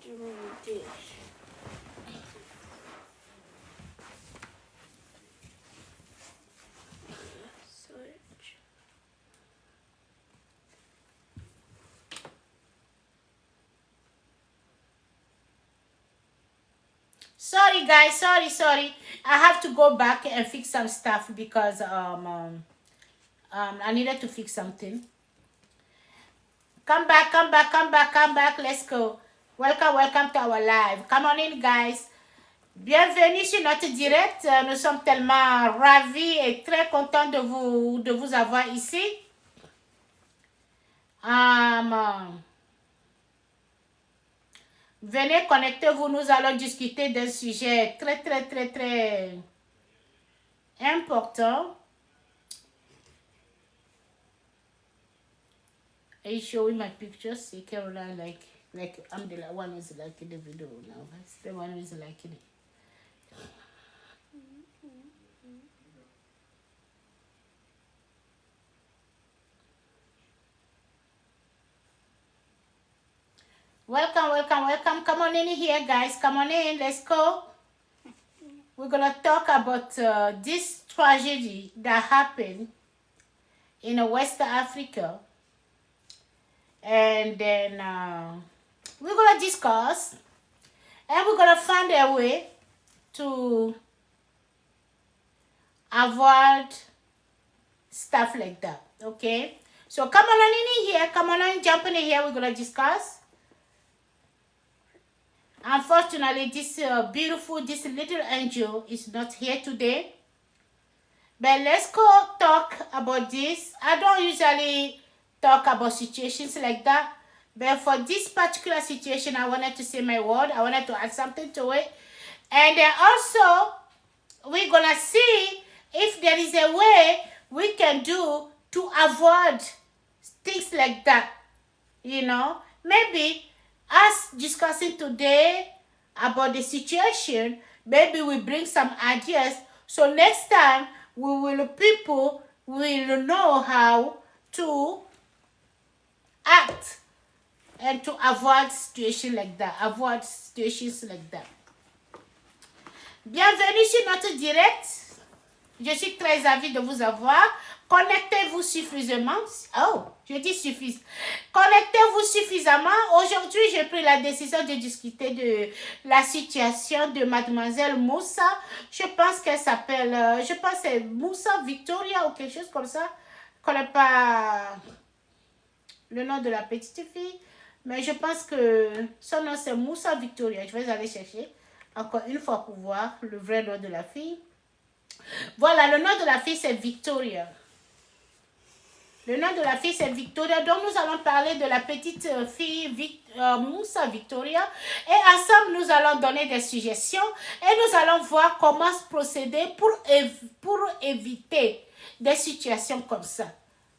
Dish. Search. Sorry guys, sorry. I have to go back and fix some stuff because I needed to fix something. Come back. Let's go. Welcome to our live. Come on in, guys. Bienvenue sur notre direct. Nous sommes tellement ravis et très contents de vous avoir ici. Venez, connectez-vous. Nous allons discuter d'un sujet très important. Are you showing my pictures? See Caroline, like I'm the one who's liking the video now. That's the one who's liking it. Welcome. Come on in here, guys. Come on in. Let's go. We're gonna talk about this tragedy that happened in West Africa, and then we're gonna discuss, and we're gonna find a way to avoid stuff like that. Okay, so come on in here, come on in, jump in here. We're gonna discuss. Unfortunately, this little angel is not here today. But let's go talk about this. I don't usually talk about situations like that, but for this particular situation, I wanted to say my word. I wanted to add something to it. And then also, we're gonna see if there is a way we can do to avoid things like that. You know, maybe us discussing today about the situation, maybe we bring some ideas. So next time, people will know how to act and to avoid situations like that. Bienvenue sur notre direct. Je suis très ravie de vous avoir. Connectez-vous suffisamment. Connectez-vous suffisamment. Aujourd'hui, j'ai pris la décision de discuter de la situation de Mademoiselle Moussa. Je pense qu'elle s'appelle, c'est Moussa Victoria ou quelque chose comme ça. Je ne connais pas le nom de la petite fille, mais je pense que son nom c'est Moussa Victoria. Je vais aller chercher encore une fois pour voir le vrai nom de la fille. Voilà, le nom de la fille c'est Victoria. Le nom de la fille, c'est Victoria. Donc, nous allons parler de la petite fille Moussa Victoria. Et ensemble, nous allons donner des suggestions. Et nous allons voir comment se procéder pour éviter des situations comme ça.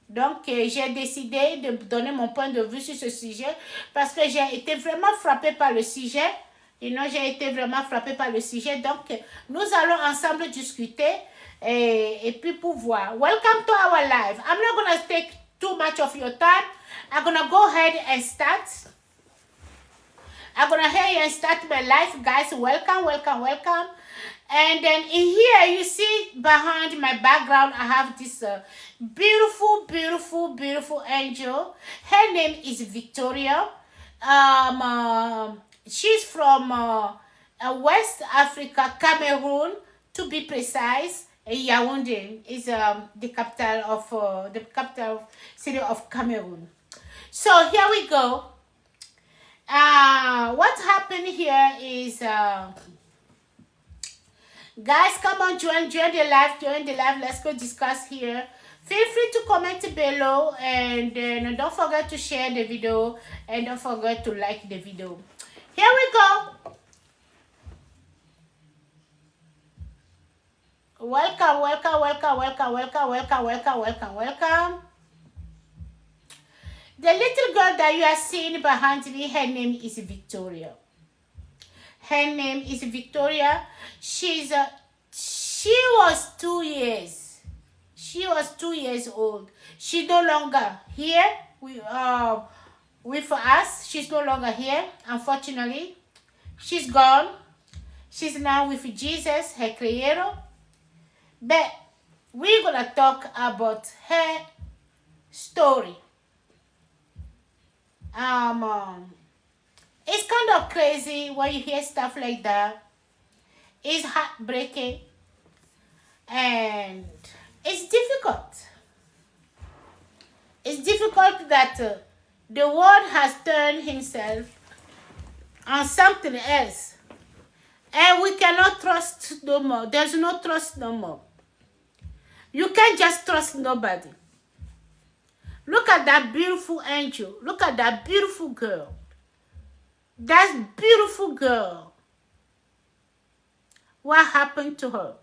Donc, j'ai décidé de donner mon point de vue sur ce sujet. Parce que j'ai été vraiment frappée par le sujet. J'ai été vraiment frappée par le sujet. Donc, nous allons ensemble discuter. Et puis pour voir. Welcome to our live. I'm not going to take too much of your time. I'm going to go ahead and start. I'm going to hear you and start my live. Guys, welcome. And then in here, you see behind my background, I have this beautiful angel. Her name is Victoria. She's from West Africa, Cameroon, to be precise. Yaoundé is the capital city of Cameroon. So here we go. What happened here is, guys, come on, join the live. Let's go discuss here. Feel free to comment below, and don't forget to share the video, and don't forget to like the video. Here we go. Welcome. The little girl that you are seeing behind me, her name is Victoria. She was 2 years. She was 2 years old. She no longer here. with us. She's no longer here, unfortunately. She's gone. She's now with Jesus, her creator. But we're going to talk about her story. It's kind of crazy when you hear stuff like that. It's heartbreaking and it's difficult. It's difficult that the world has turned himself on something else. And we cannot trust no more. There's no trust no more. You can't just trust nobody. Look at that beautiful angel. Look at that beautiful girl. That beautiful girl. What happened to her?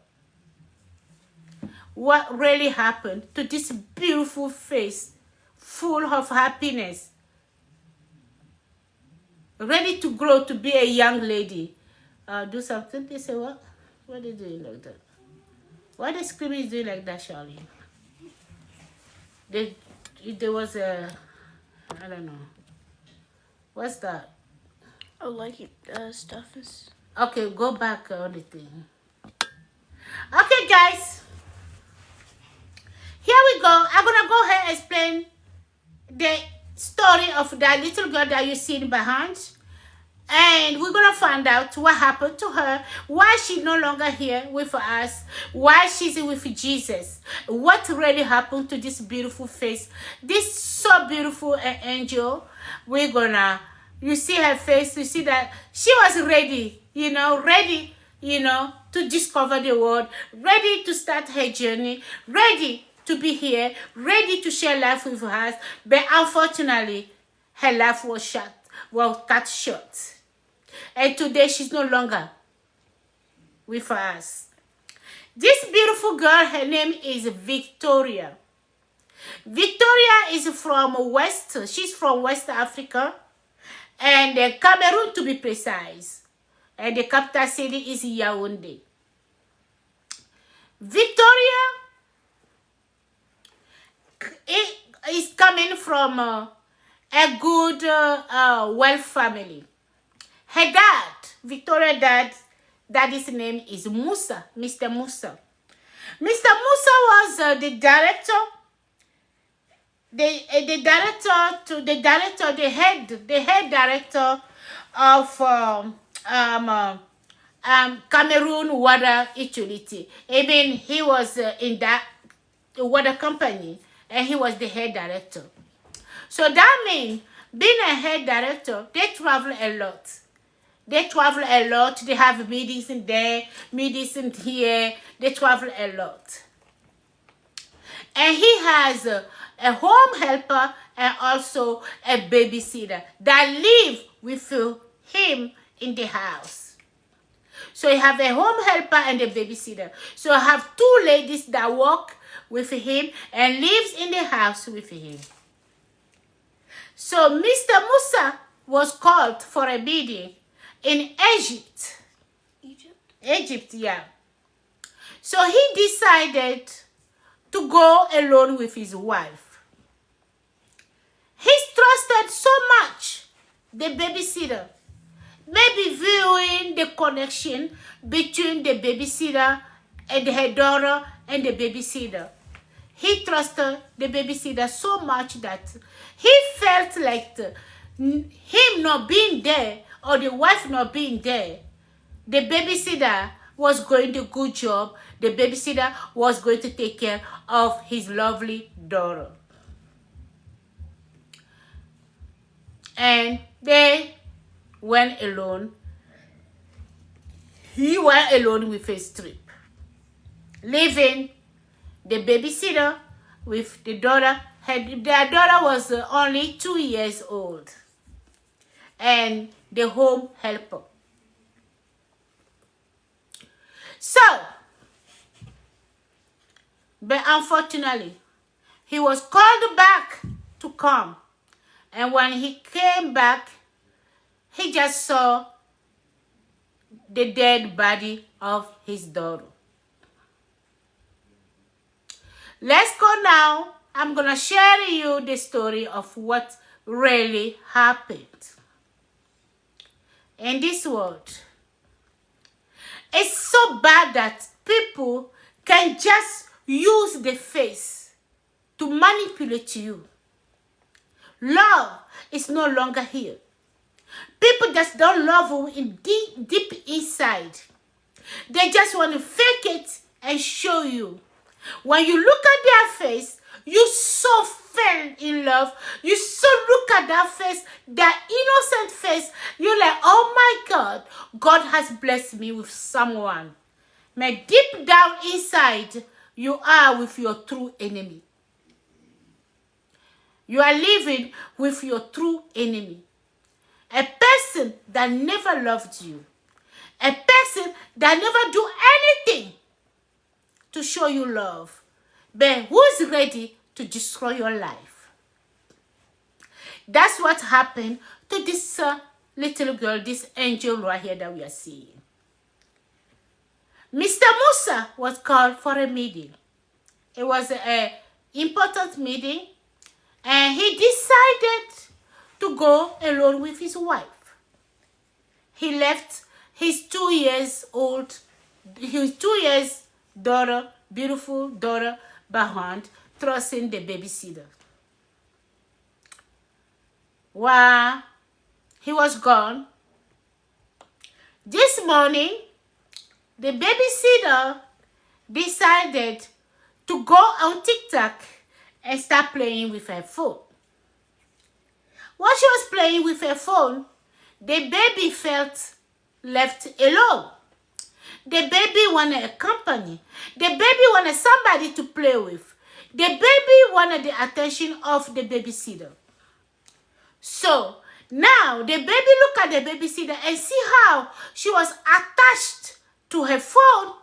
What really happened to this beautiful face full of happiness? Ready to grow to be a young lady. Do something. They say, what? What are they doing like that? Why the screaming is doing like that, Charlie? There was a, I don't know. What's that? Oh, like stuff is... Okay, go back on the thing. Okay, guys. Here we go. I'm going to go ahead and explain the story of that little girl that you see behind. And we're going to find out what happened to her, why she's no longer here with us, why she's with Jesus, what really happened to this beautiful face, this so beautiful angel. We're going to, you see her face, you see that she was ready, ready, to discover the world, ready to start her journey, ready to be here, ready to share life with us. But unfortunately, her life was cut short. And today she's no longer with us. This beautiful girl, her name is Victoria. Victoria is from she's from West Africa, and Cameroon to be precise. And the capital city is Yaoundé. Victoria is coming from a good wealth family. Her dad, Victoria's daddy's name is Musa, Mr. Musa. Mr. Musa was the director, the head director of Cameroon Water Utility. I mean, he was in that water company, and he was the head director. So that means, being a head director, they travel a lot. They travel a lot. They have meetings in there, meetings in here. They travel a lot. And he has a home helper and also a babysitter that live with him in the house. So you have a home helper and a babysitter. So I have two ladies that work with him and lives in the house with him. So Mr. Musa was called for a meeting in Egypt. Egypt, yeah. So he decided to go alone with his wife. He trusted so much the babysitter, maybe viewing the connection between the babysitter and her daughter and the babysitter. He trusted the babysitter so much that he felt like him not being there or the wife not being there, the babysitter was going to do a good job. The babysitter was going to take care of his lovely daughter. And they went alone. He went alone with his trip, leaving the babysitter with the daughter. Their daughter was only 2 years old. And the home helper. So, but unfortunately, he was called back to come. And when he came back, he just saw the dead body of his daughter. Let's go now. I'm going to share you the story of what really happened in this world. It's so bad that people can just use the face to manipulate you. Love is no longer here. People just don't love you in deep inside. They just want to fake it and show you. When you look at their face, you so fell in love. You so look at that face, that innocent face. You're like, oh my God, God has blessed me with someone. But deep down inside, you are with your true enemy. You are living with your true enemy. A person that never loved you. A person that never do anything to show you love. But who's ready to destroy your life? That's what happened to this little girl, this angel right here that we are seeing. Mr. Musa was called for a meeting. It was an important meeting. And he decided to go alone with his wife. He left his 2 years old, his 2 years daughter, beautiful daughter, behind, trusting the babysitter. While he was gone, this morning, the babysitter decided to go on TikTok and start playing with her phone. While she was playing with her phone, the baby felt left alone. The baby wanted a company. The baby wanted somebody to play with. The baby wanted the attention of the babysitter. So now the baby looked at the babysitter and see how she was attached to her phone.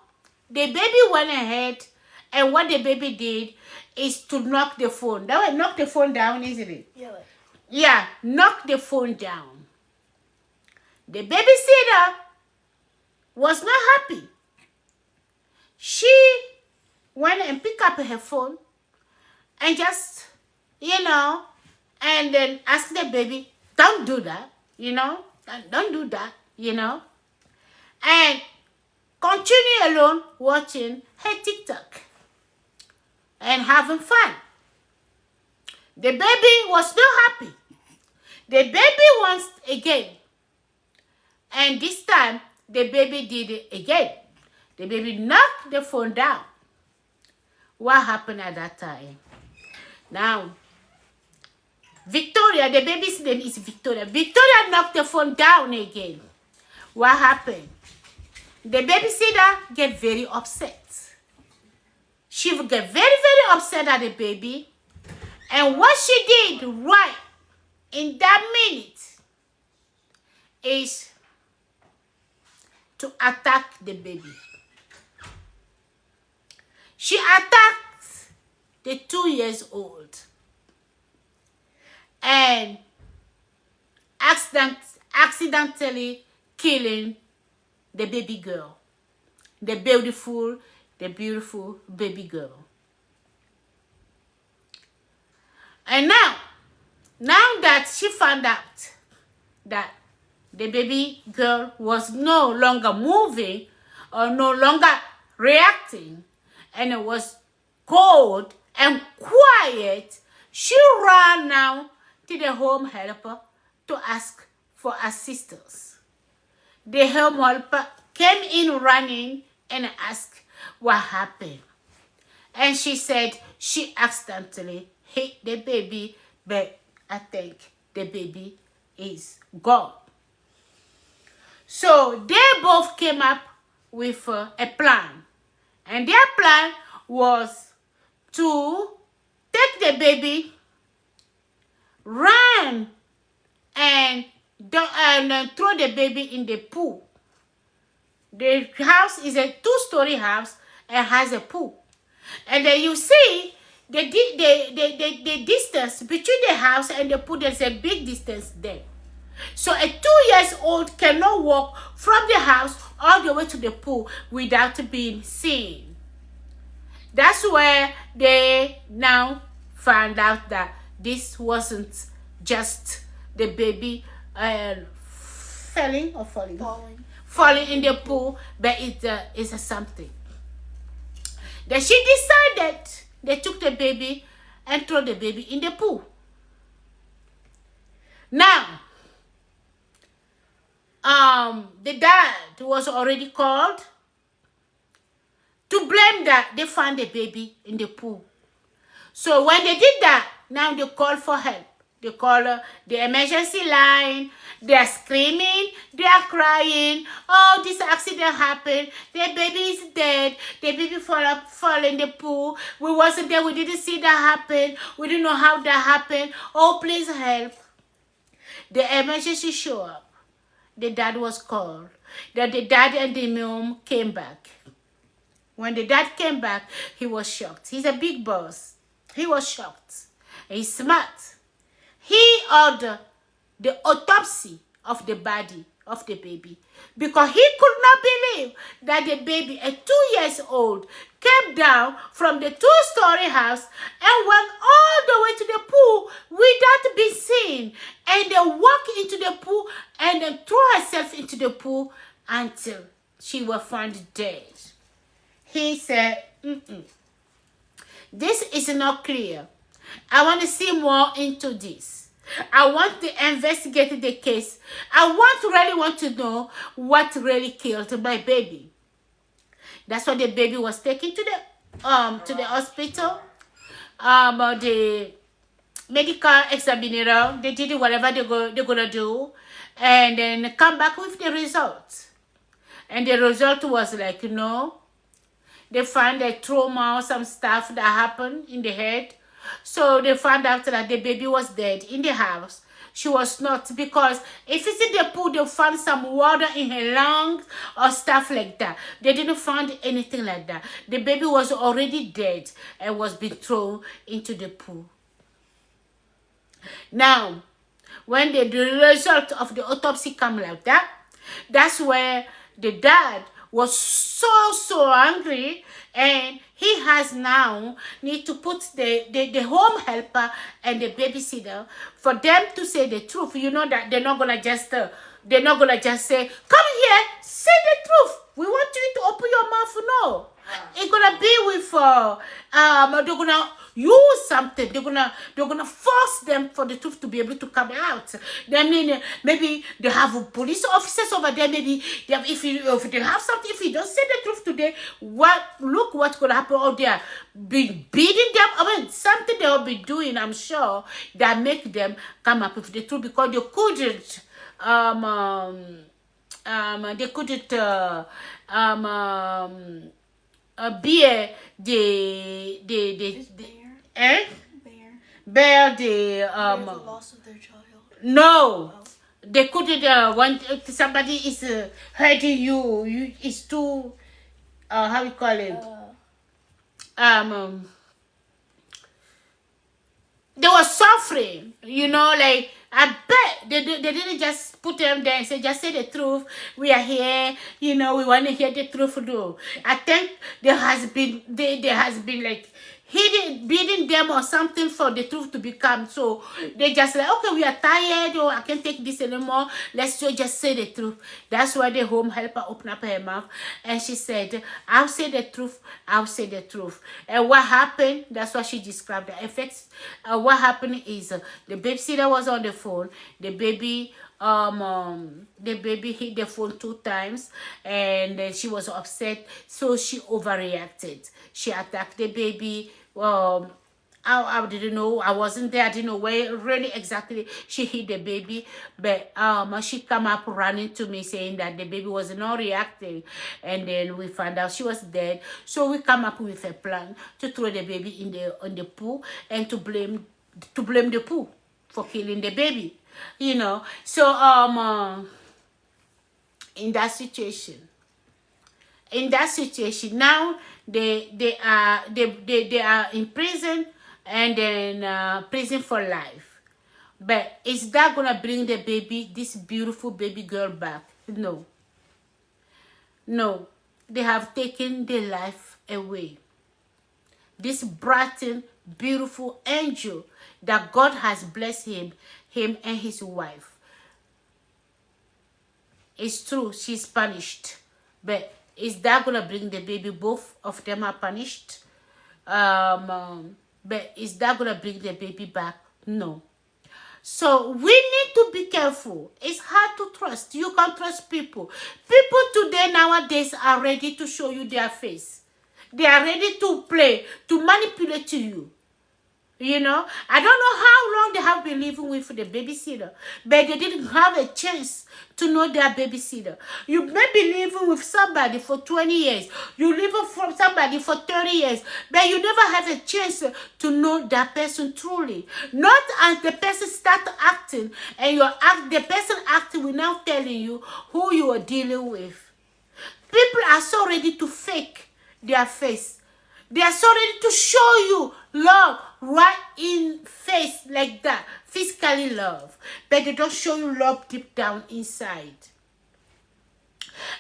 The baby went ahead, and what the baby did is to knock the phone. That way, knock the phone down, isn't it? Yeah. Yeah, knock the phone down. The babysitter was not happy. She went and picked up her phone and just, and then asked the baby, don't do that, don't do that, and continue alone watching her TikTok and having fun. The baby was not happy. The baby wants again. And this time, the baby did it again. The baby knocked the phone down. What happened at that time? Now, Victoria, the baby's name is Victoria. Victoria knocked the phone down again. What happened? The babysitter get very upset. She would get very, very upset at the baby. And what she did right in that minute is to attack the baby. She attacked the 2 years old and accidentally killing the baby girl, the beautiful baby girl. And now that she found out that the baby girl was no longer moving or no longer reacting, and it was cold and quiet, she ran now to the home helper to ask for assistance. The home helper came in running and asked what happened. And she said she accidentally hit the baby, but I think the baby is gone. So they both came up with a plan. And their plan was to take the baby, run, and throw the baby in the pool. The house is a 2-story house and has a pool. And then you see the distance between the house and the pool. There's a big distance there. So a 2-year-old cannot walk from the house all the way to the pool without being seen. That's where they now found out that this wasn't just the baby falling or falling Falling. falling in the pool, but it's something. Then she decided they took the baby and threw the baby in the pool. Now, the dad was already called to blame that they found the baby in the pool. So when they did that, now they call for help. They call the emergency line. They are screaming. They are crying. Oh, this accident happened. The baby is dead. The baby fall in the pool. We wasn't there. We didn't see that happen. We didn't know how that happened. Oh, please help. The emergency show up. The dad was called. Then the dad and the mom came back. When the dad came back, he was shocked. He's a big boss. He was shocked. He's smart. He ordered the autopsy of the body of the baby because he could not believe that the baby, a 2 years old, came down from the 2-story house and went all the way to the pool without being seen, and then walked into the pool and then threw herself into the pool until she was found dead. He said, this is not clear. I want to see more into this. I want to investigate the case. I really want to know what really killed my baby. That's why the baby was taken to the hospital. The medical examiner, they did whatever they're gonna do, and then come back with the result. And the result was like, they found a trauma or some stuff that happened in the head. So they found out that the baby was dead in the house. She was not, because if it's in the pool, they found some water in her lungs or stuff like that. They didn't find anything like that. The baby was already dead and was being thrown into the pool. Now, when the result of the autopsy came like that, that's where the dad was so angry, and he has now need to put the home helper and the babysitter for them to say the truth. You know that they're not gonna just say, come here, say the truth. We want you to open your mouth. No, it's gonna be with they're gonna use something. They're gonna force them for the truth to be able to come out. I mean, maybe they have police officers over there. Maybe they have, if they have something, if you don't say the truth today, look what's gonna happen out there. Be beating them. I mean, something they will be doing, I'm sure, that make them come up with the truth, because they couldn't bear bear the loss of their child. No, they couldn't. When somebody is hurting you, it's too how we call it. They were suffering, like, I bet they didn't just put them there and say, just say the truth. We are here, we want to hear the truth. No, I think there has been like beating them or something for the truth to become. So they just like, okay, we are tired, or I can't take this anymore. Let's just say the truth. That's why the home helper opened up her mouth and she said, I'll say the truth. I'll say the truth. And what happened, that's what she described the effects. What happened is the babysitter was on the phone. The baby hit the phone 2 times, and then she was upset, so she overreacted. She attacked the baby. I didn't know. I wasn't there. I didn't know where really exactly she hit the baby, but she come up running to me saying that the baby was not reacting, and then we found out she was dead. So we come up with a plan to throw the baby in the pool and to blame the pool for killing the baby. So in that situation now they are in prison, and then prison for life. But is that gonna bring the baby, this beautiful baby girl, back? No, they have taken the life away. This bright, beautiful angel that God has blessed him, him and his wife. It's true, she's punished. But is that going to bring the baby? Both of them are punished. But is that going to bring the baby back? No. So we need to be careful. It's hard to trust. You can't trust people. People today, nowadays, are ready to show you their face. They are ready to play, to manipulate you. You know, I don't know how long they have been living with the babysitter, but they didn't have a chance to know their babysitter. You may be living with somebody for 20 years. You live with somebody for 30 years, but you never have a chance to know that person truly. Not as the person starts acting, and the person acting without telling you who you are dealing with. People are so ready to fake their face. They are so ready to show you love right in face like that. Physically love. But they don't show you love deep down inside.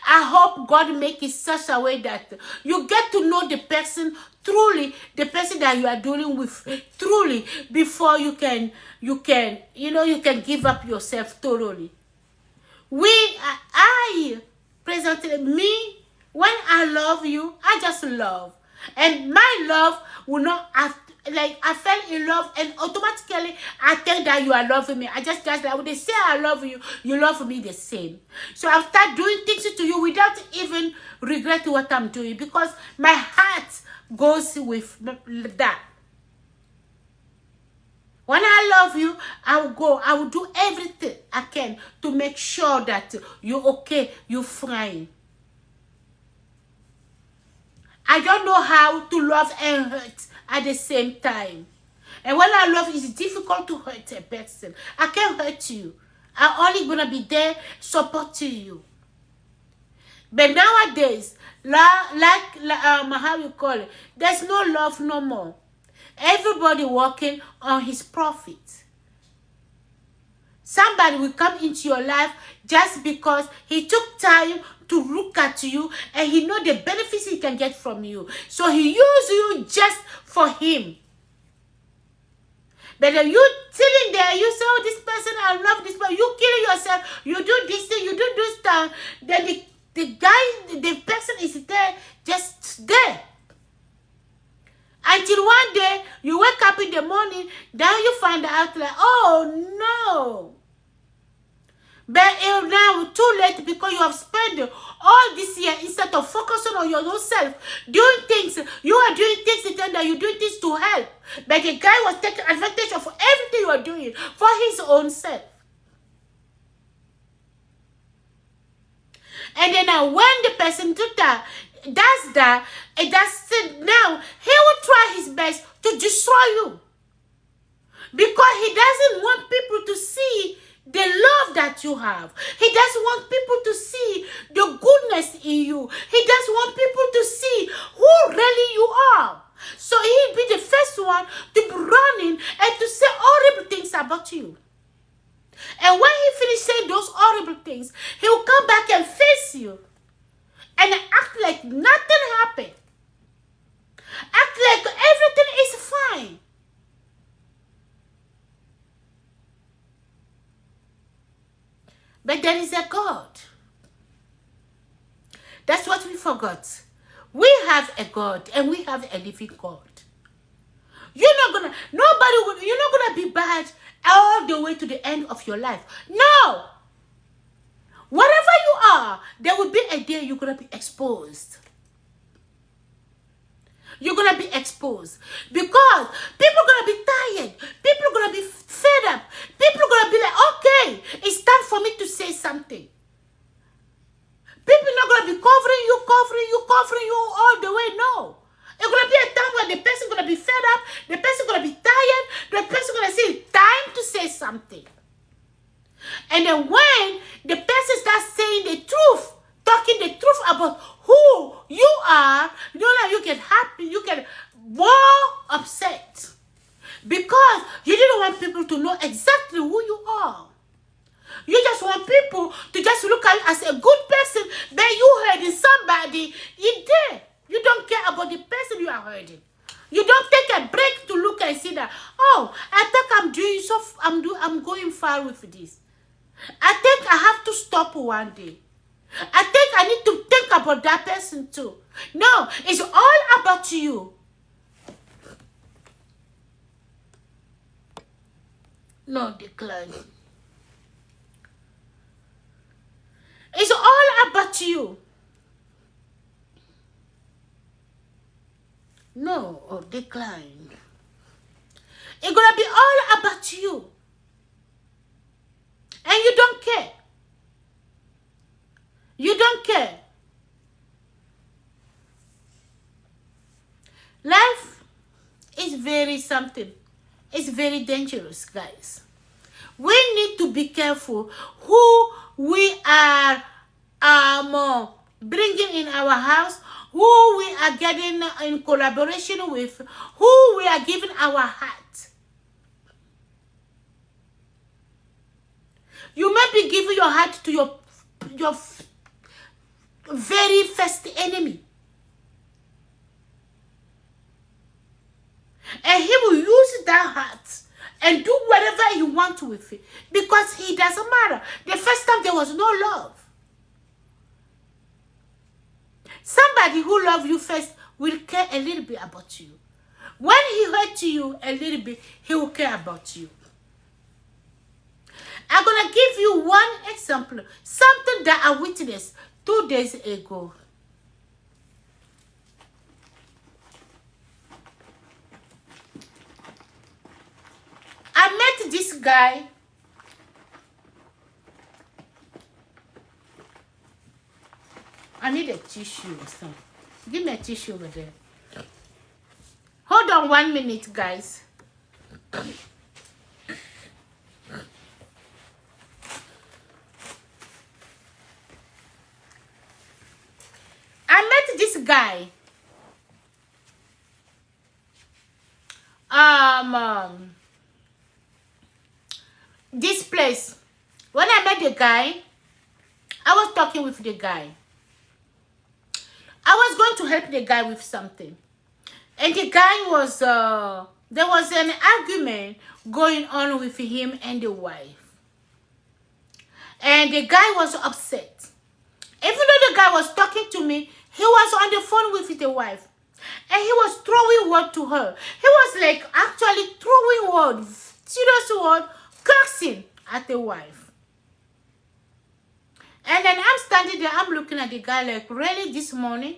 I hope God make it such a way that you get to know the person truly, the person that you are dealing with truly, before you can give up yourself totally. Presently, me, when I love you, I just love. And my love will not act like I fell in love, and automatically I think that you are loving me. I just like when they say I love you, you love me the same. So I start doing things to you without even regretting what I'm doing, because my heart goes with that. When I love you, I will do everything I can to make sure that you're okay, you're fine. I don't know how to love and hurt at the same time. And when I love, it's difficult to hurt a person. I can't hurt you. I'm only going to be there supporting you. But nowadays, how you call it, there's no love no more. Everybody working on his profit. Somebody will come into your life just because he took time to look at you and he know the benefits he can get from you. So he uses you just for him. But then you sitting there, you say, oh, this person, I love this person. You kill yourself. You do this thing, you do this stuff. Then the person is there, just there. Until one day, you wake up in the morning, then you find out like, oh, no. But now too late, because you have spent all this year instead of focusing on your own self, doing things. You are doing things that you're doing things to help. But the guy was taking advantage of everything you are doing for his own self. And then when the person does that, now he will try his best to destroy you. Because he doesn't want people to see the love that you have. He doesn't want people to see the goodness in you. He doesn't want people to see who really you are. So he'll be the first one to be running and to say horrible things about you. And when he finishes saying those horrible things, he will come back and face you and act like nothing happened. Act like everything is fine. But there is a God. That's what we forgot. We have a God and we have a living God. You're not gonna be bad all the way to the end of your life. No. Whatever you are, there will be a day you're gonna be exposed. You're gonna be exposed. Because people are gonna be tired. People are gonna be fed up. People are gonna be like, okay, it's time for me to say something. People are not gonna be covering you all the way. No. It's gonna be a time where the person gonna be fed up, the person gonna be tired, the person gonna say it's time to say something. And then when the person starts saying the truth, talking the truth about who you are, you get happy, you get more upset. Because you didn't want people to know exactly who you are. You just want people to just look at you as a good person, but you hurting somebody in there. You don't care about the person you are hurting. You don't take a break to look and see that, oh, I think I'm going far with this. I think I have to stop one day. I think I need to think about that person too. No, it's all about you. No, decline. It's all about you. No, or decline. It's gonna be all about you. And you don't care. You don't care. Life is very something. It's very dangerous, guys. We need to be careful who we are bringing in our house, who we are getting in collaboration with, who we are giving our heart. You may be giving your heart to your very first enemy. And he will use that heart and do whatever he wants with it. Because he doesn't matter. The first time there was no love. Somebody who loves you first will care a little bit about you. When he hurts you a little bit, he will care about you. I'm going to give you one example. Something that I witnessed 2 days ago. I met this guy. I need a tissue or something. Give me a tissue over there. Hold on 1 minute, guys. I met this guy. This place. When I met the guy, I was talking with the guy. I was going to help the guy with something. And the guy was, there was an argument going on with him and the wife. And the guy was upset. Even though the guy was talking to me, he was on the phone with the wife. And he was throwing word to her. He was like actually throwing word, serious word, cursing at the wife. And then I'm standing there, I'm looking at the guy like, really, this morning?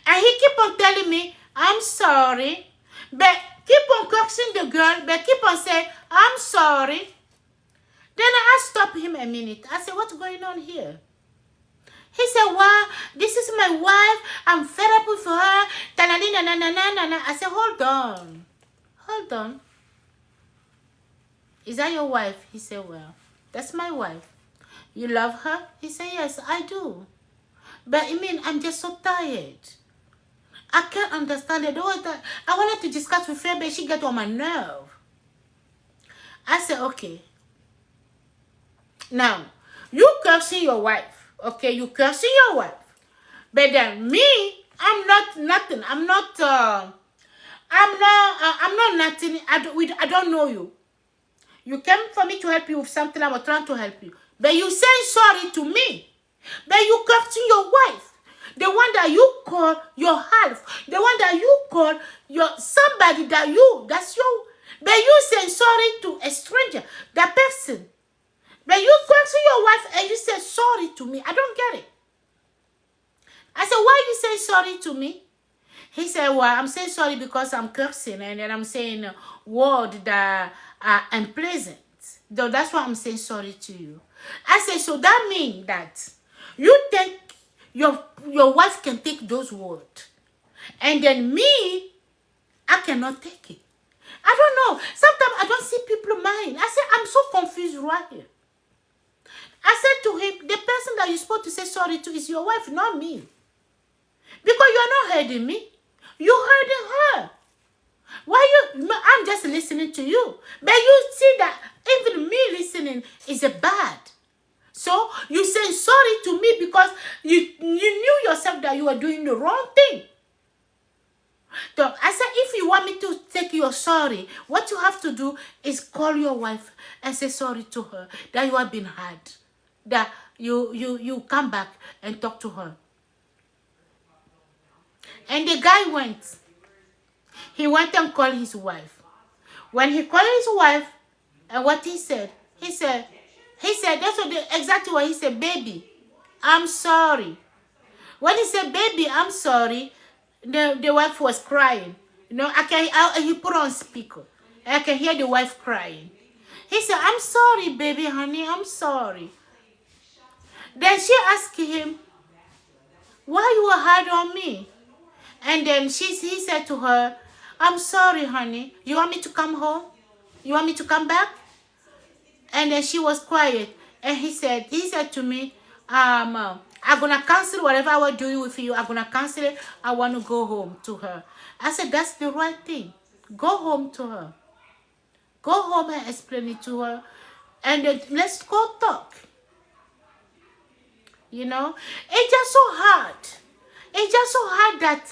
And he keep on telling me, I'm sorry. But keep on cursing the girl, but keep on saying, I'm sorry. Then I stopped him a minute. I said, what's going on here? He said, well, this is my wife. I'm fed up with her. I said, hold on. Hold on. Is that your wife? He said, well, that's my wife. You love her? He said, yes, I do. But I mean, I'm just so tired. I can't understand it. I wanted to discuss with her, but she got on my nerve. I said, okay. Now, you cursing your wife. Okay, you cursing your wife. But then me, I'm not nothing. I'm not nothing. I don't know you. You came for me to help you with something. I was trying to help you. But you say sorry to me. But you cursing your wife. The one that you call your half. The one that you call your somebody that's your. But you say sorry to a stranger. That person. But you cursing your wife and you say sorry to me. I don't get it. I said, why you say sorry to me? He said, well, I'm saying sorry because I'm cursing and then I'm saying words that are unpleasant. Though that's why I'm saying sorry to you. I said, so that means that you think your wife can take those words. And then me, I cannot take it. I don't know. Sometimes I don't see people mind. I said, I'm so confused right here. I said to him, the person that you're supposed to say sorry to is your wife, not me. Because you're not hurting me. You're hurting her. I'm just listening to you. But you see that even me listening is a bad. So you say sorry to me because you knew yourself that you were doing the wrong thing. So I said, if you want me to take your sorry, what you have to do is call your wife and say sorry to her that you have been hurt, that you come back and talk to her. And the guy went. He went and called his wife. When he called his wife, and what he said, that's exactly what he said, baby, I'm sorry. When he said, baby, I'm sorry, the wife was crying. You know, he put on speaker. I can hear the wife crying. He said, I'm sorry, baby, honey, I'm sorry. Then she asked him, why you were hard on me? And then he said to her, I'm sorry, honey. You want me to come home? You want me to come back? And then she was quiet. And he said to me, I'm going to cancel whatever I was doing with you. I'm going to cancel it. I want to go home to her. I said, that's the right thing. Go home to her. Go home and explain it to her. And then let's go talk. You know? It's just so hard. It's just so hard that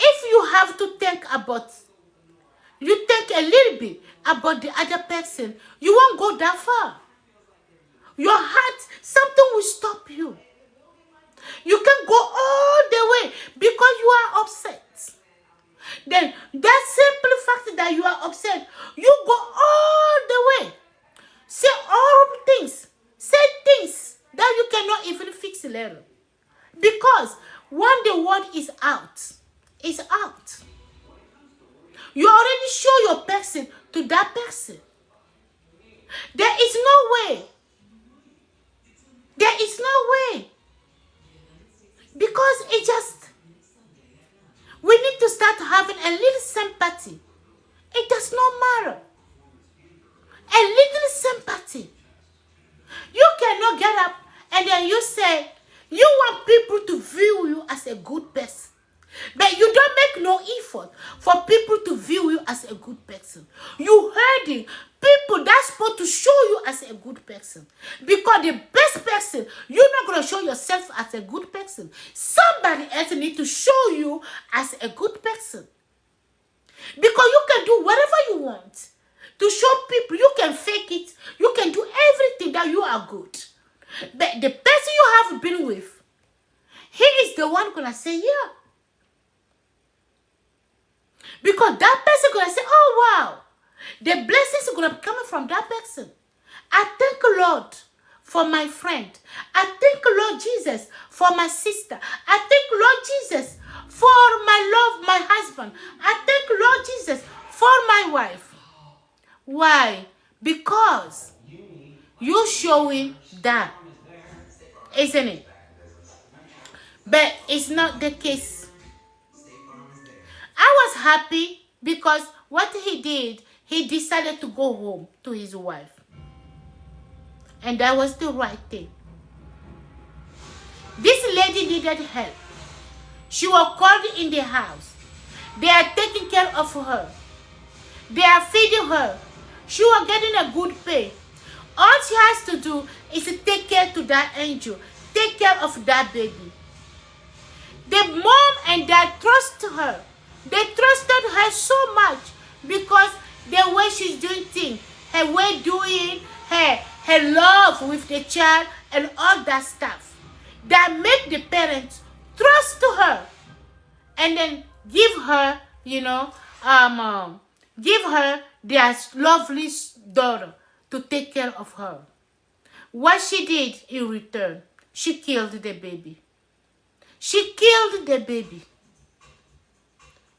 if you have to think about, you think a little bit about the other person, you won't go that far. Your heart, something will stop you. You can go all the way because you are upset. Then that simple fact that you are upset, you go all the way. Say horrible things. Say things that you cannot even fix later. Because when the word is out, it's out. You already show your person to that person. There is no way. There is no way. Because it just, we need to start having a little sympathy. It does not matter. A little sympathy. You cannot get up and then you say, you want people to view you as a good person. But you don't make no effort for people to view you as a good person. You hurting people that's supposed to show you as a good person. Because the best person, you're not going to show yourself as a good person. Somebody else needs to show you as a good person. Because you can do whatever you want to show people. You can fake it. You can do everything that you are good. But the person you have been with, he is the one going to say, yeah. Because that person going to say, oh, wow. The blessings are going to be coming from that person. I thank Lord for my friend. I thank Lord Jesus for my sister. I thank Lord Jesus for my love, my husband. I thank Lord Jesus for my wife. Why? Because you're showing that, isn't it? But it's not the case. I was happy because what he did, he decided to go home to his wife. And that was the right thing. This lady needed help. She was called in the house. They are taking care of her. They are feeding her. She was getting a good pay. All she has to do is to take care to that angel. Take care of that baby. The mom and dad trust her. They trusted her so much because the way she's doing things, her way doing her love with the child and all that stuff, that make the parents trust her and then give her, give her their lovely daughter to take care of her. What she did in return, she killed the baby. She killed the baby.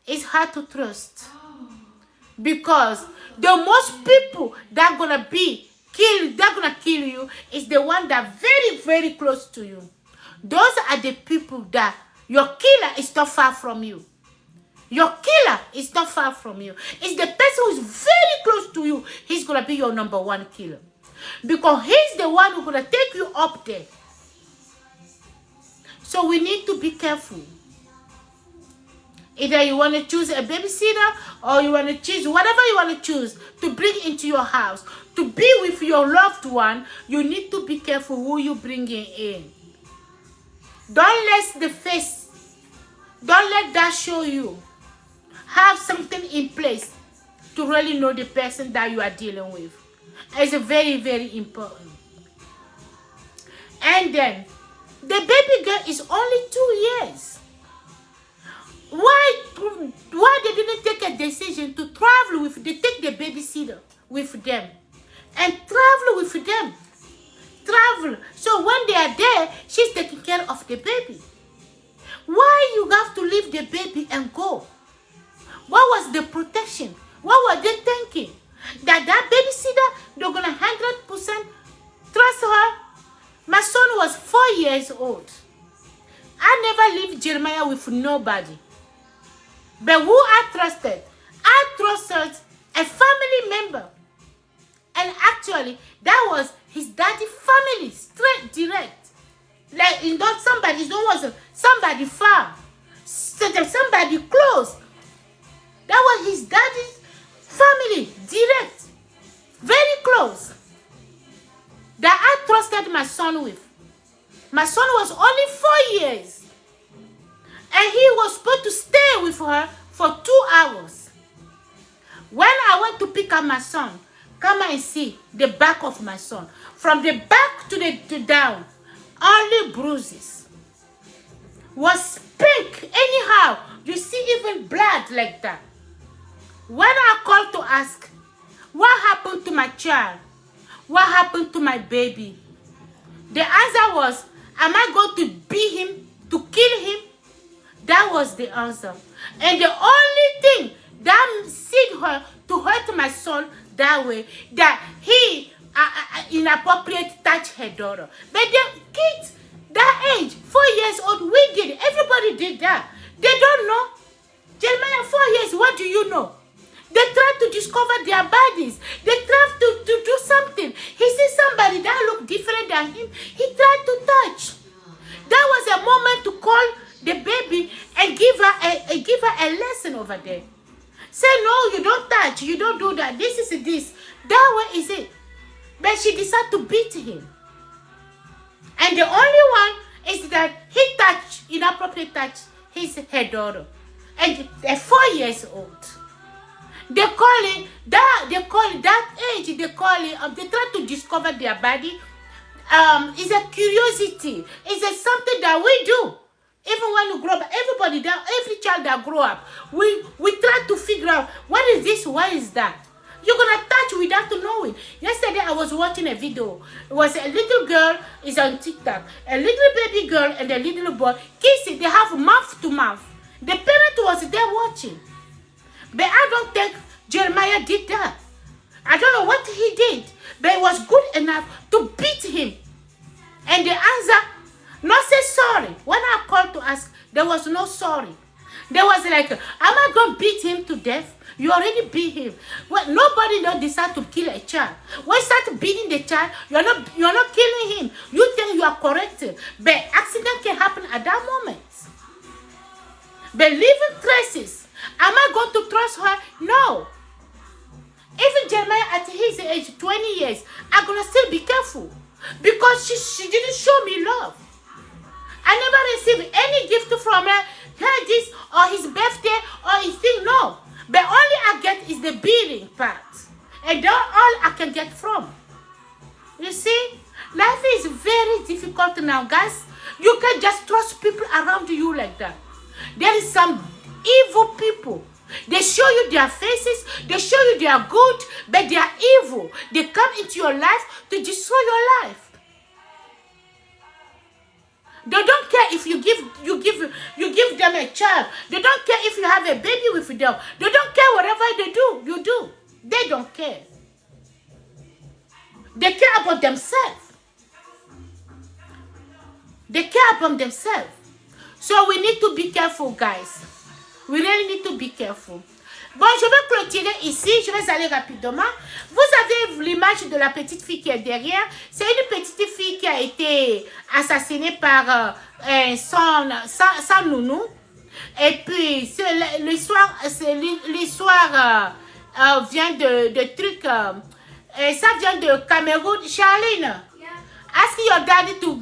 It's hard to trust. Because the most people that are going to be killed, they're going to kill you, is the one that are very, very close to you. Those are the people that your killer is not far from you. Your killer is not far from you. It's the person who is very close to you. He's going to be your number one killer. Because he's the one who's going to take you up there. So we need to be careful. Either you want to choose a babysitter or you want to choose whatever you want to choose to bring into your house. To be with your loved one, you need to be careful who you bring in. Don't let the face Don't let that show you. Have something in place to really know the person that you are dealing with. It's very, very important. And then, the baby girl is only 2 years. Why they didn't take a decision to travel with, they take the babysitter with them and travel with them. Travel. So when they are there, she's taking care of the baby. Why you have to leave the baby and go? What was the protection? What were they thinking? That babysitter, they're gonna 100% trust her? My son was 4 years old. I never leave Jeremiah with nobody. But who I trusted? I trusted a family member. And actually, that was his daddy family, straight, direct. Like, somebody, it wasn't somebody far. Somebody close. That was his daddy's family, direct. Very close. That I trusted my son with. My son was only 4 years. And he was supposed to stay with her for 2 hours. When I went to pick up my son, come and see the back of my son. From the back to down, only bruises. Was pink anyhow. You see even blood like that. When I called to ask, what happened to my child? What happened to my baby? The answer was, am I going to beat him, to kill him? That was the answer. And the only thing that seemed her to hurt my son that way, that he inappropriately touched her daughter. But the kids, that age, 4 years old, we did. Everybody did that. They don't know. Jeremiah, 4 years, what do you know? They try to discover their bodies. They try to do something. He sees somebody that looked different than him. He tried to touch. That was a moment to call the baby and give her a lesson over there. Say, no, you don't touch. You don't do that. This is this. That way is it. But she decided to beat him. And the only one is that he touched, inappropriate touch, her daughter. And they're 4 years old. They call it that age, they try to discover their body. It's a curiosity. It's something that we do. Even when you grow up, every child that grow up, we try to figure out what is this, what is that. You're gonna touch without knowing. Yesterday I was watching a video. It was a little girl is on TikTok, a little baby girl and a little boy kissing. They have mouth to mouth. The parent was there watching. But I don't think Jeremiah did that. I don't know what he did, but it was good enough to beat him. And the answer, not say sorry. When I called to ask, there was no sorry. There was like, am I going to beat him to death? You already beat him. Well, nobody don't decide to kill a child. When you start beating the child, you're not killing him. You think you are correct. But accident can happen at that moment. But leaving traces, am I going to trust her? No. Even Jeremiah at his age, 20 years, I'm going to still be careful. Because she didn't show me love. I never received any gift from her this or his birthday or his thing, no. But all I get is the beating part. And that's all I can get from. You see, life is very difficult now, guys. You can't just trust people around you like that. There is some evil people. They show you their faces, they show you they are good, but they are evil. They come into your life to destroy your life. They don't care if you give them a child. They don't care if you have a baby with them. They don't care whatever they do, you do. They don't care. They care about themselves. They care about themselves. So we need to be careful, guys. We really need to be careful. Bon, je vais clôturer ici. Je vais aller rapidement. Vous avez l'image de la petite fille qui est derrière. C'est une petite fille qui a été assassinée par son nounou. Et puis, l'histoire vient de trucs. Ça vient de Cameroun. Charlene, ask your daddy to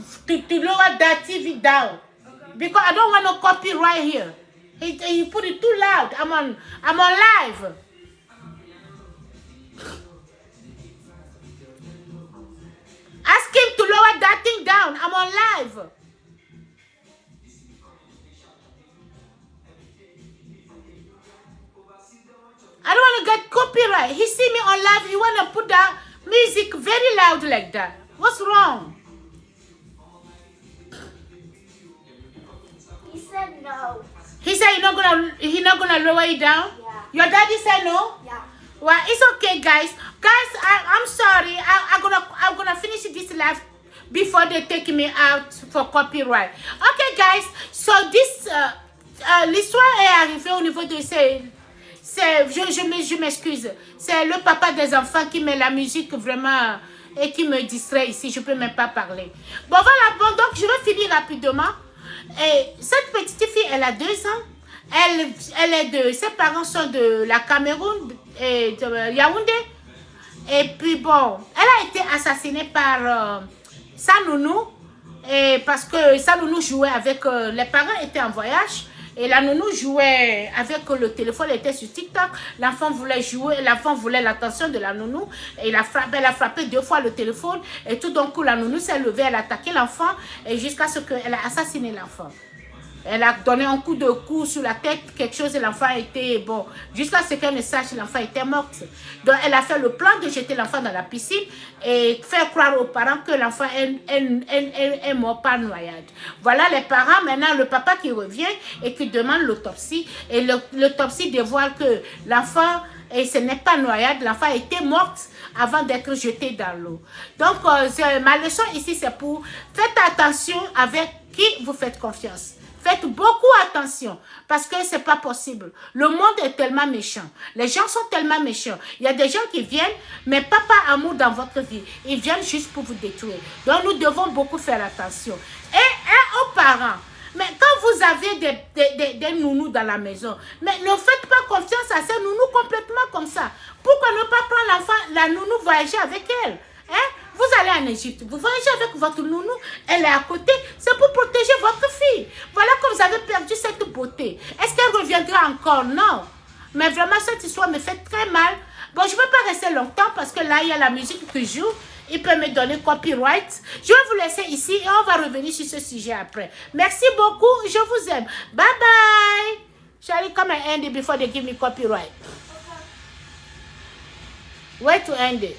lower that TV down. Okay. Because I don't want no copyright here. He put it too loud. I'm on live. Ask him to lower that thing down. I'm on live. I don't want to get copyright. He see me on live. He want to put that music very loud like that. What's wrong? He said no. He said he's not gonna lower it down. Yeah. Your daddy said no. Yeah. Well, it's okay, guys. I'm sorry. I'm gonna finish this live before they take me out for copyright. Okay, guys. So this l'histoire est arrivée au niveau de je m'excuse. C'est le papa des enfants qui met la musique vraiment et qui me distrait ici. Je peux même pas parler. Bon, voilà. Bon, donc je vais finir rapidement. Et cette petite fille, elle a 2 ans. Ses parents sont de la Cameroun et de Yaoundé. Et puis bon, elle a été assassinée par sa nounou. Et parce que sa nounou jouait avec... les parents étaient en voyage. Et la nounou jouait avec le téléphone, elle était sur TikTok. L'enfant voulait jouer, l'enfant voulait l'attention de la nounou. Et elle a frappé 2 fois le téléphone. Et tout d'un coup, la nounou s'est levée, elle a attaqué l'enfant. Et jusqu'à ce qu'elle a assassiné l'enfant. Elle a donné un coup de cou sur la tête, quelque chose, et l'enfant était, bon, jusqu'à ce qu'elle ne sache, l'enfant était morte. Donc, elle a fait le plan de jeter l'enfant dans la piscine et faire croire aux parents que l'enfant est mort par noyade. Voilà les parents, maintenant le papa qui revient et qui demande l'autopsie. Et l'autopsie dévoile que l'enfant, et ce n'est pas noyade, l'enfant était morte avant d'être jeté dans l'eau. Donc, ma leçon ici, c'est pour, faites attention avec qui vous faites confiance. Faites beaucoup attention parce que c'est pas possible. Le monde est tellement méchant. Les gens sont tellement méchants. Il y a des gens qui viennent, mais pas par amour dans votre vie. Ils viennent juste pour vous détruire. Donc nous devons beaucoup faire attention. Et aux parents, mais quand vous avez des nounous dans la maison, mais ne faites pas confiance à ces nounous complètement comme ça. Pourquoi ne pas prendre l'enfant, la nounou voyager avec elle? Hein? Vous allez en Égypte, vous voyagez avec votre nounou, elle est à côté, c'est pour protéger votre fille. Voilà que vous avez perdu cette beauté. Est-ce qu'elle reviendra encore? Non. Mais vraiment, cette histoire me fait très mal. Bon, je ne vais pas rester longtemps parce que là, il y a la musique qui joue. Il peut me donner copyright. Je vais vous laisser ici et on va revenir sur ce sujet après. Merci beaucoup, je vous aime. Bye bye. Shall I come and end it before they give me copyright? Where to end it?